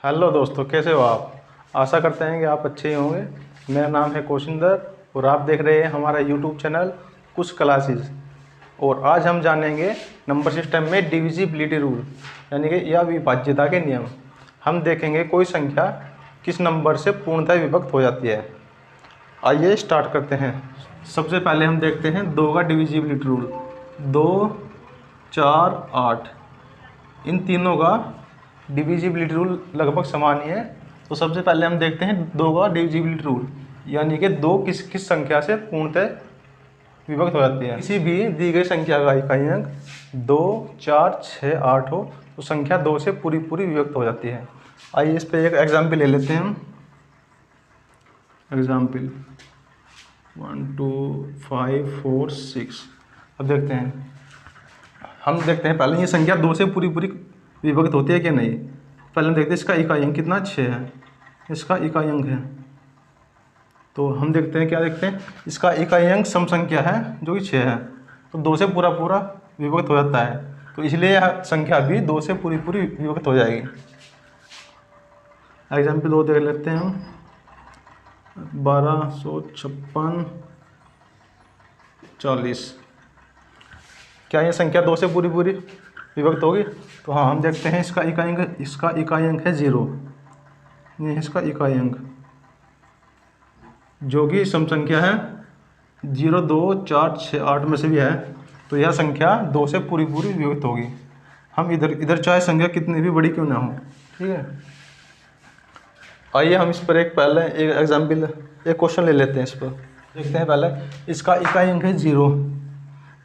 Hello दोस्तों, कैसे हो आप। आशा करते हैं कि आप अच्छे ही होंगे। मेरा नाम है कौशिंदर और आप देख रहे हैं हमारा यूट्यूब चैनल कुछ क्लासेस। और आज हम जानेंगे नंबर सिस्टम में डिविजिबिलिटी रूल यानी कि या विभाज्यता के नियम। हम देखेंगे कोई संख्या किस नंबर से पूर्णतः विभक्त हो जाती है। आइए स्टार्ट करते हैं। सबसे पहले हम देखते हैं 2 का डिविजिबिलिटी रूल। 2, 4, 8 इन तीनों का डिविजिबिलिटी रूल लगभग समान ही है। तो सबसे पहले हम देखते हैं 2 का डिविजिबिलिटी रूल, यानी कि 2 किस किस संख्या से पूर्णतः विभक्त हो जाती है। किसी भी दी गई संख्या का इकाई अंक 2, 4, 6, 8 हो तो संख्या 2 से पूरी पूरी विभक्त हो जाती है। आइए इस पर एक एग्जाम्पल ले लेते हैं हम। एग्जाम्पल 1, 2, 5, 4, 6। अब देखते हैं, हम देखते हैं पहले ये संख्या 2 से पूरी पूरी विभक्त होती है कि नहीं। पहले हम देखते हैं इसका इकाई अंक कितना 6 है, इसका इकाई अंक है। तो हम देखते हैं, क्या देखते हैं, इसका इकाई अंक सम संख्या है जो कि 6 है, तो 2 से पूरा पूरा विभक्त हो जाता है। तो इसलिए यह संख्या भी 2 से पूरी पूरी विभक्त हो जाएगी। एग्जाम्पल 2 देख लेते हैं हम। 1256 40। क्या ये संख्या 2 से पूरी पूरी विभक्त होगी? तो हाँ, हम देखते हैं इसका इकाई अंक है 0। ये इसका इकाई अंक जो कि सम संख्या है 0, 2, 4, 6, 8 में से भी है। तो यह संख्या 2 से पूरी पूरी विभक्त होगी। हम इधर चाहे संख्या कितनी भी बड़ी क्यों ना हो। ठीक है, आइए हम इस पर एक एग्जाम्पल, एक क्वेश्चन ले लेते हैं। इस पर देखते हैं। पहले इसका इकाई अंक है 0।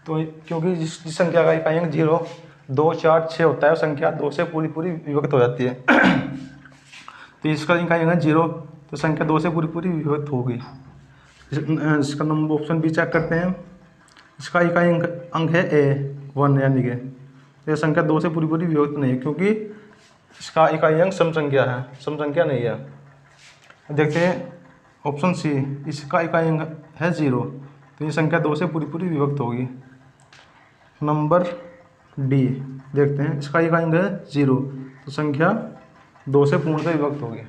तो क्योंकि जिस संख्या का इकाई अंक 0, 2, 4, 6 होता है, संख्या 2 से पूरी पूरी विभक्त हो जाती है। तो इसका इकाई अंक है 0, तो संख्या 2 से पूरी पूरी विभक्त होगी। इसका नंबर ऑप्शन बी चेक करते हैं। इसका इकाई अंक है 1, यानी कि यह संख्या 2 से पूरी पूरी विभक्त नहीं है, क्योंकि इसका इकाई अंक सम संख्या है, सम संख्या नहीं है। देखते हैं ऑप्शन सी, इसका इकाई अंक है 0, तो ये संख्या 2 से पूरी पूरी विभक्त होगी। नंबर डी देखते हैं, इसका इकाई अंक है 0, तो संख्या 2 से पूर्णतः विभक्त होगी।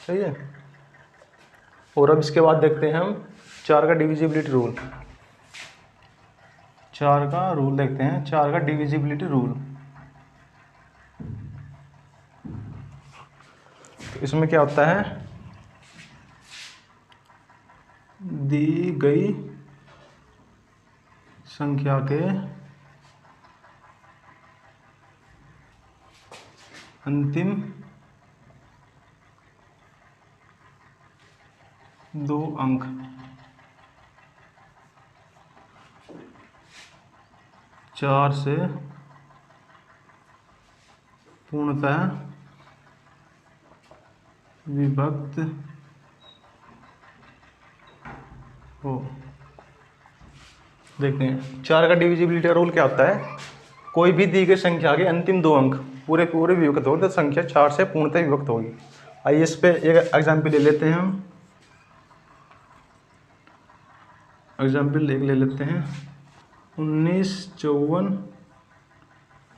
सही है। और अब इसके बाद देखते हैं हम 4 का डिविजिबिलिटी रूल। 4 का रूल देखते हैं, 4 का डिविजिबिलिटी रूल। तो इसमें क्या होता है, दी गई संख्या के अंतिम 2 अंक 4 से पूर्णतः विभक्त हो। देखते हैं 4 का डिविजिबिलिटी रूल क्या होता है। कोई भी दी गई संख्या के अंतिम 2 अंक पूरे पूरे विभक्त हो तो संख्या 4 से पूर्णतः विभक्त होगी। आइए इस पे एक एग्जाम्पल ले लेते हैं हम। एग्जाम्पल एक ले लेते हैं 19, 54,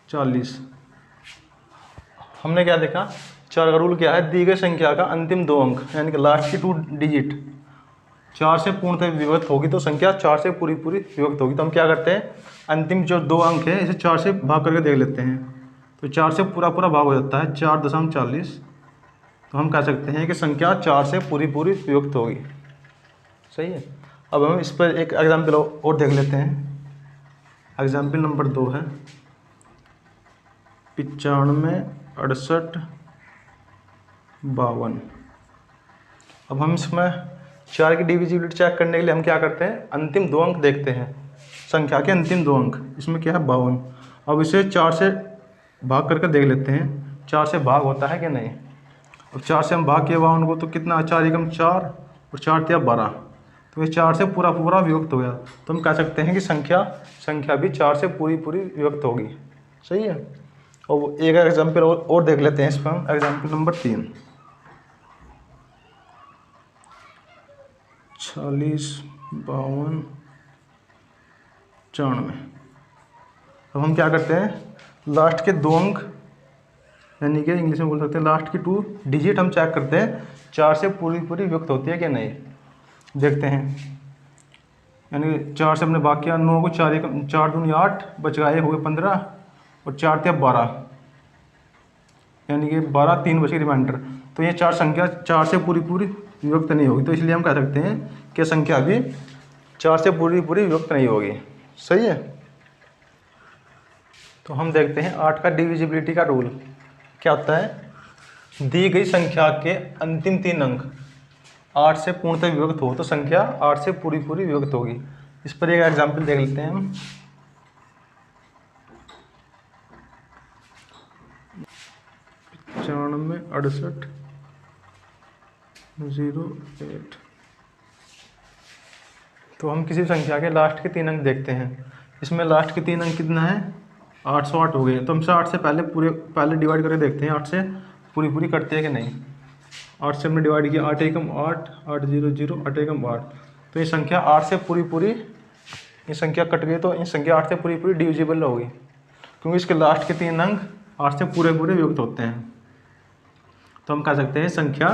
40। हमने क्या देखा, 4 का रूल क्या है, दी गई संख्या का अंतिम 2 अंक यानी कि लास्ट की 2 डिजिट 4 से पूर्णतः विभक्त होगी तो संख्या 4 से पूरी पूरी विभक्त होगी। तो हम क्या करते हैं, अंतिम जो 2 अंक है इसे 4 से भाग करके देख लेते हैं। तो 4 से पूरा पूरा भाग हो जाता है 4.40। तो हम कह सकते हैं कि संख्या 4 से पूरी पूरी विभक्त होगी। सही है। अब हम इस पर एक एग्जाम्पल और देख लेते हैं। एग्जाम्पल नंबर 2 है 95, 68, 52। अब हम इसमें 4 की डिविजिबिलिटी चेक करने के लिए हम क्या करते हैं, अंतिम 2 अंक देखते हैं। संख्या के अंतिम 2 अंक, इसमें क्या है 52। अब इसे 4 से भाग करके देख लेते हैं 4 से भाग होता है कि नहीं। अब 4 से हम भाग किए 52 को तो कितना, 4 एकम 4 और 4 तिया 12। तो ये 4 से पूरा पूरा विभक्त हो गया। तो हम कह सकते हैं कि संख्या भी 4 से पूरी पूरी विभक्त होगी। सही है। और एक एग्जाम्पल और देख लेते हैं इस पर हम। Example number 3 46, 52, 94। अब हम क्या करते हैं, लास्ट के 2 अंक यानी कि इंग्लिश में बोल सकते हैं लास्ट की 2 डिजिट हम चेक करते हैं 4 से पूरी पूरी विभक्त होती है कि नहीं। देखते हैं, यानी 4 से हमने भाग किया, 9 को 4 दूनी 8 बच गए हुए 15 और 4 थे 12, यानी कि 12 3 बचे रिमाइंडर। तो ये 4 संख्या 4 से पूरी पूरी विभक्त नहीं होगी, तो इसलिए हम कह सकते हैं कि संख्या भी 4 से पूरी पूरी विभक्त नहीं होगी। सही है। तो हम देखते हैं 8 का डिविजिबिलिटी का रूल क्या होता है। दी गई संख्या के अंतिम 3 अंक 8 से पूर्णतः विभक्त हो तो संख्या 8 से पूरी पूरी विभक्त होगी। इस पर एक एग्जाम्पल देख लेते हैं हम। 95 68 08। तो हम किसी संख्या के लास्ट के 3 अंक देखते हैं। इसमें लास्ट के 3 अंक कितना है, 808 हो गए। तो हमसे 8 से पहले डिवाइड करके देखते हैं 8 से पूरी पूरी कटती है कि नहीं। 8 से हमने डिवाइड किया, 8 एकम 8 8 0 0 8 एकम 8। तो ये संख्या 8 से पूरी पूरी, ये संख्या कट गई तो ये संख्या 8 से पूरी पूरी डिविजिबल होगी, क्योंकि इसके लास्ट के 3 अंक 8 से पूरे पूरे विभक्त होते हैं। तो हम कह सकते हैं संख्या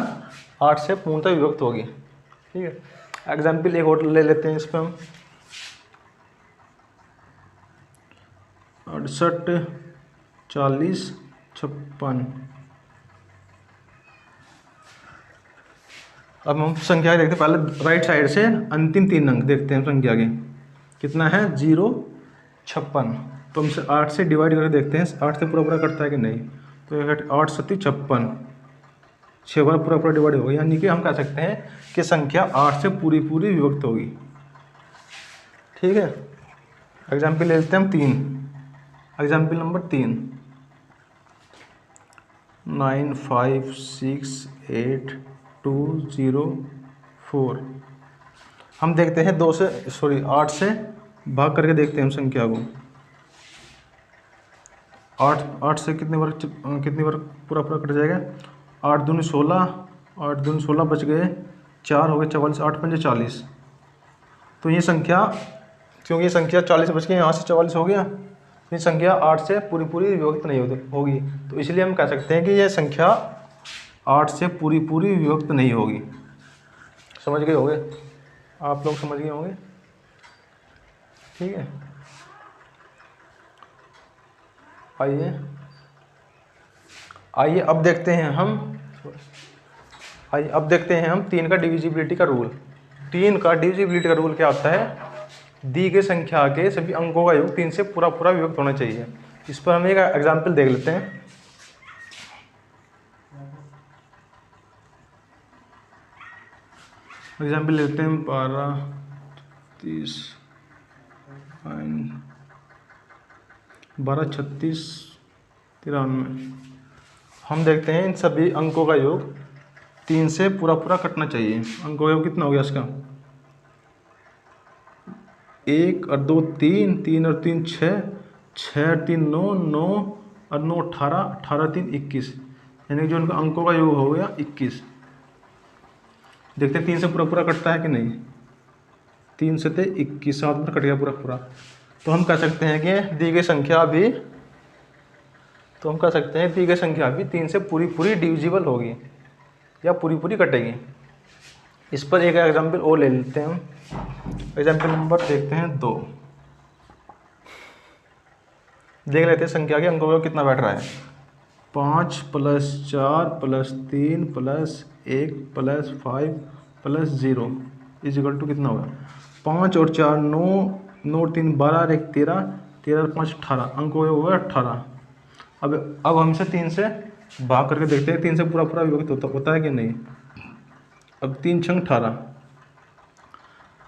8 से पूर्णतः विभक्त होगी। ठीक है। एग्जाम्पल एक और ले लेते हैं इस पर हम। 68 40 56। अब हम संख्या देखते हैं, पहले राइट साइड से अंतिम 3 अंक देखते हैं संख्या के। कितना है, 0 56। तो हम 8 से डिवाइड करके देखते हैं 8 से पूरा पूरा कटता है कि नहीं। तो 8 7 56, 6 बार पूरा पूरा डिवाइड होगा, यानी कि हम कह सकते हैं कि संख्या 8 से पूरी पूरी विभक्त होगी। ठीक है। एग्जाम्पल ले लेते हैं हम 3। Example number 3 9 5 6 8 2 0 4। हम देखते हैं 8 से भाग करके देखते हैं हम संख्या को। 8 से कितनी बार पूरा पूरा कट जाएगा। 8 दूनी 16, 8 दूनी 16 बच गए, 4 हो गए 44, 8 पंजे 40। तो ये संख्या, क्योंकि ये संख्या 40 बच गई, यहाँ से 44 हो गया, ये संख्या 8 से पूरी पूरी विभक्त नहीं होगी। तो इसलिए हम कह सकते हैं कि यह संख्या 8 से पूरी पूरी विभक्त नहीं होगी। समझ गए होंगे आप लोग, समझ गए होंगे। ठीक है। आइए अब देखते हैं हम 3 का डिविजिबिलिटी का रूल। 3 का डिविजिबिलिटी का रूल क्या होता है, दी गई संख्या के सभी अंकों का योग 3 से पूरा पूरा विभक्त होना चाहिए। इस पर हम एक एग्जाम्पल देख लेते हैं। एग्जाम्पल लेते हैं 12 30 12 36 93। हम देखते हैं इन सभी अंकों का योग 3 से पूरा पूरा कटना चाहिए। अंकों का योग कितना हो गया इसका, 1 और 2 3, 3 और 3 6, 6 और 3 9, 9 और 9 18, 18 3 21, यानी कि जो उनका अंकों का योग हो गया 21। देखते हैं 3 से पूरा पूरा कटता है कि नहीं। 3 से 21, 7 बार कट गया पूरा पूरा। तो हम कह सकते हैं कि दी गई संख्या भी 3 से पूरी पूरी डिविजिबल होगी या पूरी पूरी कटेगी। इस पर एक एग्जाम्पल और ले लेते हैं हम। एग्जाम्पल नंबर देखते हैं 2। देख लेते हैं संख्या के अंकों का कितना बैठ रहा है। 5 + 4 + 3 + 1 + 5 + 0 = कितना होगा, 5 और 4 9, 9 और 3 12 और 1 13, 13 और 5 18, अंकों का होगा 18। अब हम इसे 3 से भाग करके देखते हैं 3 से पूरा पूरा विभक्त होता है कि नहीं। अब 3 छंग 18,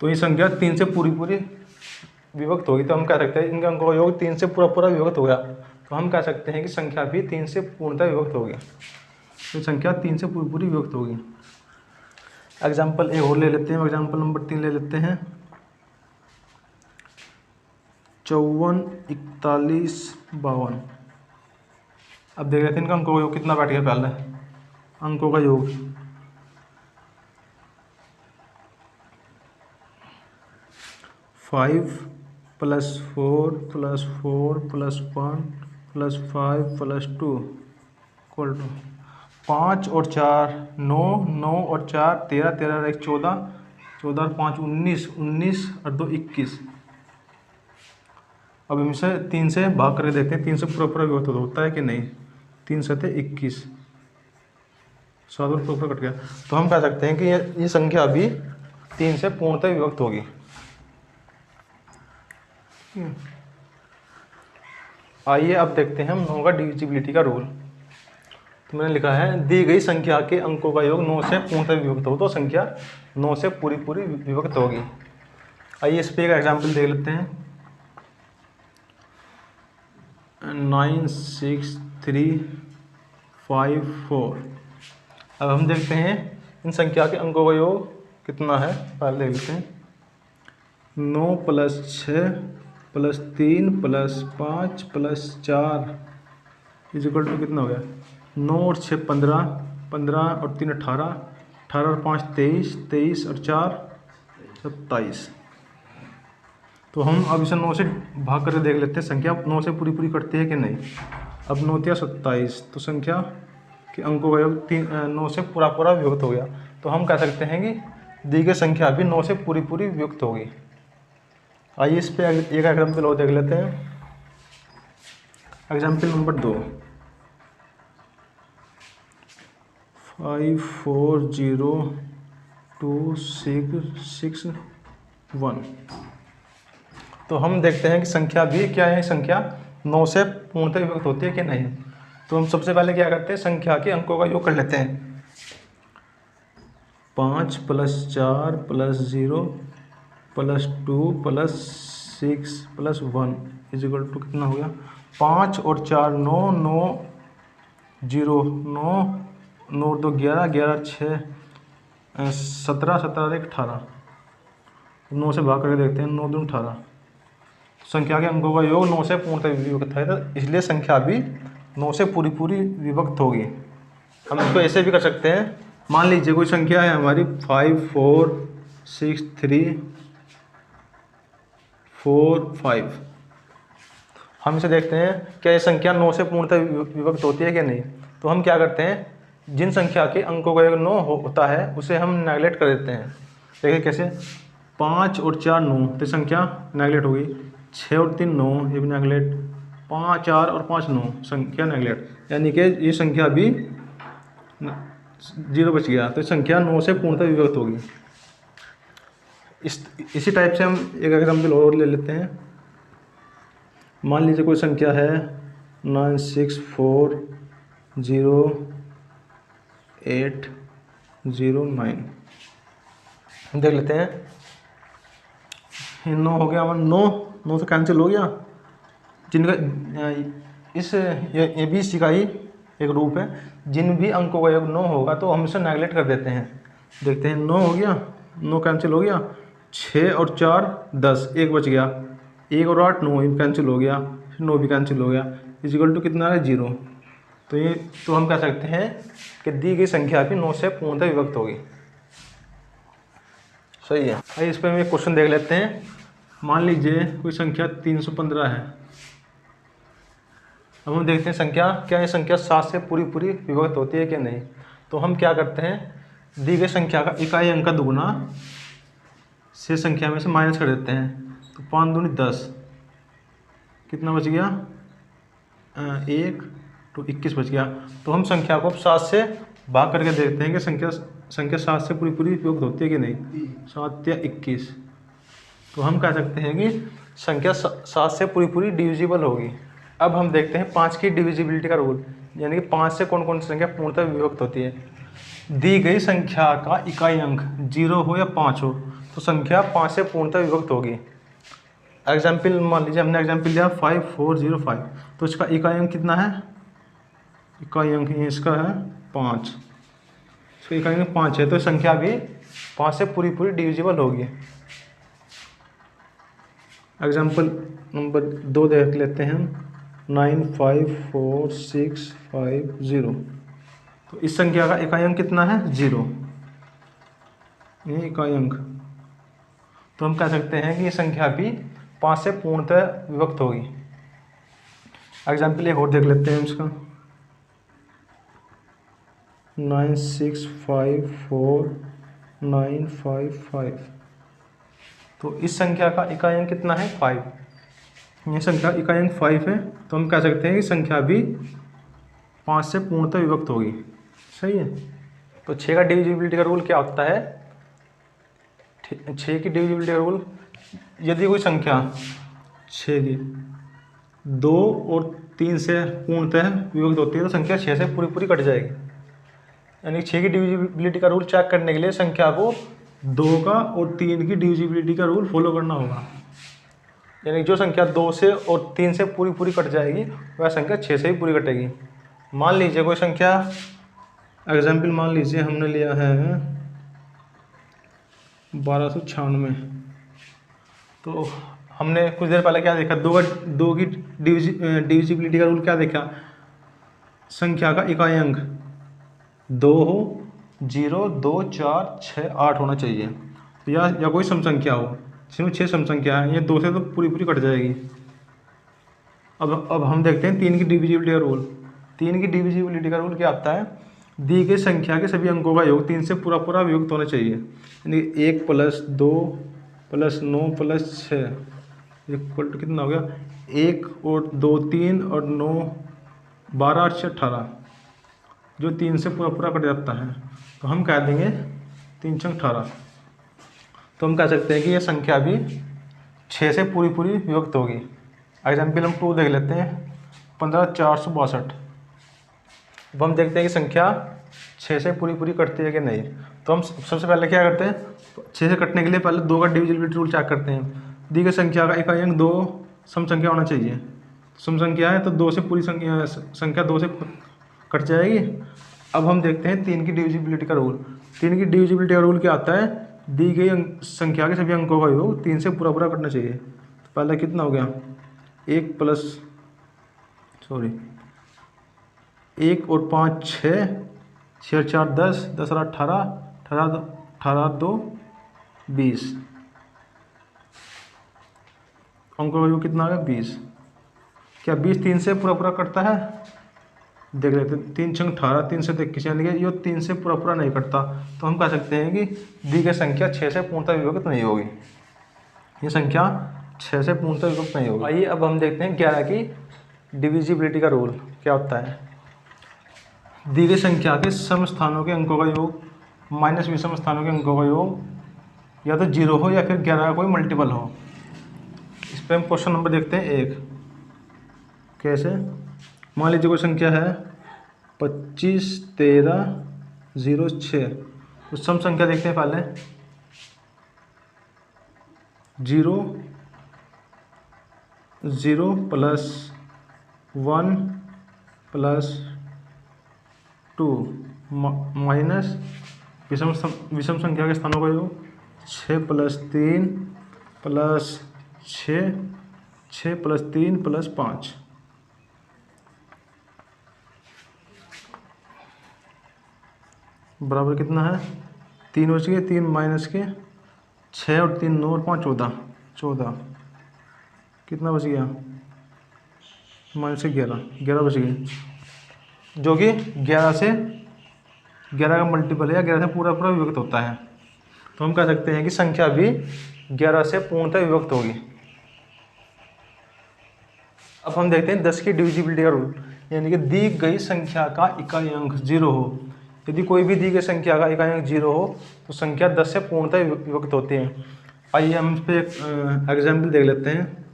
तो ये संख्या 3 से पूरी पूरी विभक्त होगी। तो हम कह सकते हैं इनका अंकों का योग 3 से पूरा पूरा विभक्त हो गया। तो हम कह सकते हैं कि संख्या भी 3 से पूर्णतः विभक्त होगी। तो संख्या 3 से पूरी पूरी विभक्त होगी। एग्जाम्पल एक और ले लेते हैं। एग्जाम्पल नंबर 3 ले लेते हैं। 54 41 52। अब देख लेते हैं इनका अंकों का योग कितना बैठ गया। पहले अंकों का योग 5 + 4 + 4 + 1 + 5 + 2 इक्वल टू 5 और 4 9, 9 और 4 13, 13 और 1 14, 14 और 5 19, 19 और 2 21। अब इनसे 3 से भाग करके देखते हैं 3 से पूरा पूरा विभक्त होता है कि नहीं। 3 से 21, 7 और पूरा कट गया। तो हम कह सकते हैं कि ये संख्या अभी 3 से पूर्णतः विभक्त होगी। आइए अब देखते हैं हम 9 का डिविजिबिलिटी का रूल। तो मैंने लिखा है दी गई संख्या के अंकों का योग 9 से पूर्णतः विभक्त हो तो संख्या 9 से पूरी पूरी विभक्त होगी। आइए इस पर एक एग्जाम्पल देख लेते हैं। 9 6 3 5 4। अब हम देखते हैं इन संख्या के अंकों का योग कितना है, पहले देख लेते हैं। 9 + 6 + 3 + 5 + 4 इक्वल टू कितना हो गया। 9 और 6 15, 15 और 3 18, 18 और 5 23, 23 और 4 27। तो हम अब इसे 9 से भाग करके देख लेते हैं संख्या 9 से पूरी पूरी कटती है कि नहीं। अब 9 × 27, तो संख्या के अंकों का योग 9 से पूरा पूरा विभक्त हो गया। तो हम कह सकते हैं कि दी गई संख्या भी 9 से पूरी पूरी विभक्त होगी। आइए इस पे एक एग्जाम्पल और देख लेते हैं। Example number 2, 5 4 0 2 6 6 1। तो हम देखते हैं कि संख्या भी क्या है, संख्या 9 से पूर्णतः विभक्त होती है कि नहीं। तो हम सबसे पहले क्या करते हैं, संख्या के अंकों का योग कर लेते हैं। 5 + 4 + 0 + 2 + 6 + 1 इक्वल टू कितना हो गया। 5 और 4 9, 9 0 9, 9 और 2 11, 11 और 6 17, 17 और 1 18। 9 से भाग करके देखते हैं। 9 दूनी 18। संख्या के अंकों का योग 9 से पूर्णतः विभक्त है, तो इसलिए संख्या भी 9 से पूरी पूरी विभक्त होगी। हम इसको ऐसे भी कर सकते हैं। मान लीजिए कोई संख्या है हमारी 5 4 6 3 4 5। हम इसे देखते हैं क्या ये संख्या 9 से पूर्णतः विभक्त होती है कि नहीं। तो हम क्या करते हैं, जिन संख्या के अंकों का योग 9 होता है उसे हम नेगलेक्ट कर देते हैं। देखिए कैसे, 5 और 4 9, तो संख्या नेगलेक्ट होगी। 6 और 3 9, ये भी नेगलेक्ट। 5 4 और 5 9, संख्या नेगलेक्ट, यानी कि ये संख्या भी 0 बच गया। तो संख्या 9 से पूर्णतः विभक्त होगी। इसी टाइप से हम एक एग्जाम्पल और ले लेते हैं। मान लीजिए कोई संख्या है 9 6 4 0 8 0 9। देख लेते हैं। 9 हो गया, 9 से कैंसिल हो गया। जिनका ये भी इसी का ही एक रूप है। जिन भी अंकों का योग 9 होगा तो हम इसे नेगलेक्ट कर देते हैं। देखते हैं, 9 हो गया, 9 कैंसिल हो गया। 6 और 4 10, 1 बच गया। 1 और 8 9, ये कैंसिल हो गया, फिर 9 भी कैंसिल हो गया। इक्वल टू कितना है, 0। तो हम कह सकते हैं कि दी गई संख्या भी 9 से पूर्णतः विभक्त होगी। सही है। आइए इस पर हम एक क्वेश्चन देख लेते हैं। मान लीजिए कोई संख्या 315 है। अब हम देखते हैं संख्या क्या है, संख्या 7 से पूरी पूरी विभक्त होती है कि नहीं। तो हम क्या करते हैं, दी गई संख्या का इकाई अंक का दुगुना से संख्या में से माइनस कर देते हैं। तो 5 दूनी 10, कितना बच गया, 1 तो 21 बच गया। तो हम संख्या को 7 से भाग करके देखते हैं कि संख्या 7 से पूरी पूरी विभक्त होती है कि नहीं। 7 या 21। तो हम कह सकते हैं कि संख्या 7 से पूरी पूरी डिविजिबल होगी। अब हम देखते हैं 5 की डिविजिबिलिटी का रूल, यानी कि 5 से कौन कौन सी संख्या पूर्णतः विभक्त होती है। दी गई संख्या का इकाई अंक 0 हो या 5 हो तो संख्या 5 से पूर्णतः विभक्त होगी। एग्जाम्पल मान लीजिए, हमने एग्जाम्पल लिया 5 4 0 5, तो इसका इकाई अंक कितना है, इकाई अंक इसका है 5। इसका इकाई अंक 5 है, तो संख्या भी 5 से पूरी पूरी डिविजिबल होगी। एग्जाम्पल नंबर 2 देख लेते हैं। 9 5 4 6 5 0, तो इस संख्या का इकाई अंक कितना है, 0, ये इकाई अंक। तो हम कह सकते हैं कि ये संख्या भी 5 से पूर्णतः विभक्त होगी। एग्जाम्पल एक और देख लेते हैं इसका। 9654955। तो इस संख्या का इकाई अंक कितना है 5। ये संख्या इकाई अंक 5 है, तो हम कह सकते हैं कि संख्या भी 5 से पूर्णतः विभक्त होगी। सही है। तो 6 का डिविजिबिलिटी का रूल क्या होता है? 6 की डिविजिबिलिटी का रूल, यदि कोई संख्या 6 की 2 और 3 से पूर्णतः विभक्त होती है तो संख्या 6 से पूरी पूरी कट जाएगी। यानी 6 की डिविजिबिलिटी का रूल चेक करने के लिए संख्या को 2 का और 3 की डिविजिबिलिटी का रूल फॉलो करना होगा। यानी जो संख्या 2 से और 3 से पूरी पूरी कट जाएगी वह संख्या 6 से ही पूरी कटेगी। मान लीजिए कोई संख्या, एग्जाम्पल मान लीजिए हमने लिया है 1296। तो हमने कुछ देर पहले क्या देखा, 2 की डिविजिबिलिटी का रूल क्या देखा, संख्या का इकाई अंक 2 हो, 0, 2, 4, 6, 8 होना चाहिए। तो या कोई सम संख्या हो जिसमें 6 सम संख्या है, ये 2 से तो पूरी पूरी कट जाएगी। अब हम देखते हैं 3 की डिविजिबिलिटी का रूल। 3 की डिविजिबिलिटी का रूल क्या आता है, दी गई संख्या के सभी अंकों का योग 3 से पूरा पूरा विभक्त होना चाहिए। यानी 1 + 2 + 9 + 6 इक्वल टू कितना हो गया, 1 और 2 3 और 9 12 8 6 18, जो 3 से पूरा पूरा कट जाता है। तो हम कह देंगे 3 × 18। तो हम कह सकते हैं कि यह संख्या भी 6 से पूरी पूरी विभक्त होगी। एग्जाम्पल हम 2 देख लेते हैं, 15462। अब हम देखते हैं कि संख्या 6 से पूरी पूरी कटती है कि नहीं। तो हम सबसे पहले क्या करते हैं, 6 से कटने के लिए पहले 2 का डिविजिबिलिटी रूल चेक करते हैं। दी गई संख्या का इकाई अंक 2 सम संख्या होना चाहिए। सम संख्या है तो 2 से पूरी संख्या 2 से कट जाएगी। अब हम देखते हैं 3 की डिविजिबिलिटी का रूल। 3 की डिविजिबिलिटी का रूल क्या आता है, दी गई संख्या के सभी अंकों का योग 3 से पूरा पूरा कटना चाहिए। तो पहले कितना हो गया, 1 और 5 6, 6 और 4 10, 10 और 18, 18 2 20, अंकों का योग कितना आ गया 20। क्या 20 3 से पूरा पूरा कटता है? देख लेते हैं, 3 × 18, 3 से 21, यानी कि ये 3 से पूरा पूरा नहीं कटता। तो हम कह सकते हैं कि दी गई संख्या 6 से पूर्णतः विभक्त नहीं होगी। ये संख्या 6 से पूर्णतः विभक्त नहीं होगी। आइए अब हम देखते हैं 11 की डिविजिबिलिटी का रूल क्या होता है। दी गई संख्या के सम स्थानों के अंकों का योग माइनस विषम स्थानों के अंकों का योग या तो 0 हो या फिर 11 का कोई मल्टीपल हो। इस पर हम क्वेश्चन नंबर देखते हैं 1। कैसे, मान लीजिए कोई संख्या है 25 13 0 6। तो सम संख्या देखते हैं पहले, 0 0 + 1 + 2 माइनस विषम संख्या के स्थानों का योग 6 + 3 + 6, 6 + 3 + 5। बराबर कितना है, 3 बच गए, 3 माइनस के 6 और 3 9 और 5 14, 14 कितना बच गया, माइनस 11 बच गए, जो कि 11 का मल्टीपल है या 11 से पूरा पूरा विभक्त होता है। तो हम कह सकते हैं कि संख्या भी 11 से पूर्णतः विभक्त होगी। अब हम देखते हैं 10 की डिविजिबिलिटी का रूल, यानी कि दी गई संख्या का इकाई अंक 0 हो। यदि कोई भी दी गई संख्या का इकाई अंक 0 हो तो संख्या 10 से पूर्णतः विभक्त होती है। आइए हम इस पर एक एग्जाम्पल देख लेते हैं।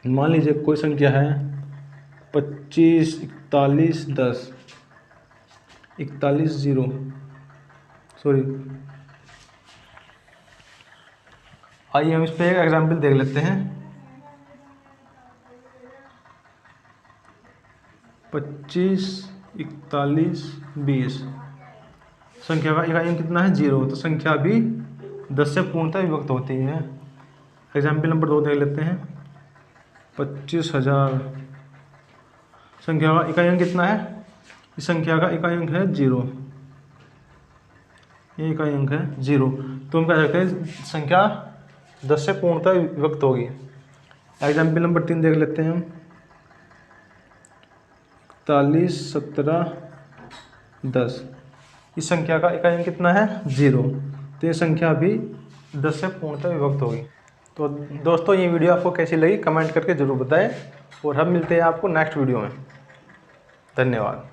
मान लीजिए कोई संख्या है 25 41 10, 41 0, आइए हम इस पर एक एग्जाम्पल देख लेते हैं। 25 41 20, संख्या का इकाई अंक कितना है 0, तो संख्या भी 10 से पूर्णतः विभक्त होती है। एग्जाम्पल नंबर 2 देख लेते हैं। 25,000, संख्या का इकाई अंक कितना है, इस संख्या का इकाई अंक है 0, ये इकाई अंक है 0। तो हम कह सकते हैं संख्या 10 से पूर्णतः विभक्त होगी। एग्जाम्पल नंबर 3 देख लेते हैं हम। 41 17 10, इस संख्या का इकाई अंक कितना है 0, तो ये संख्या भी 10 से पूर्णतः विभक्त होगी। तो दोस्तों ये वीडियो आपको कैसी लगी कमेंट करके ज़रूर बताएं और हम मिलते हैं आपको नेक्स्ट वीडियो में। धन्यवाद।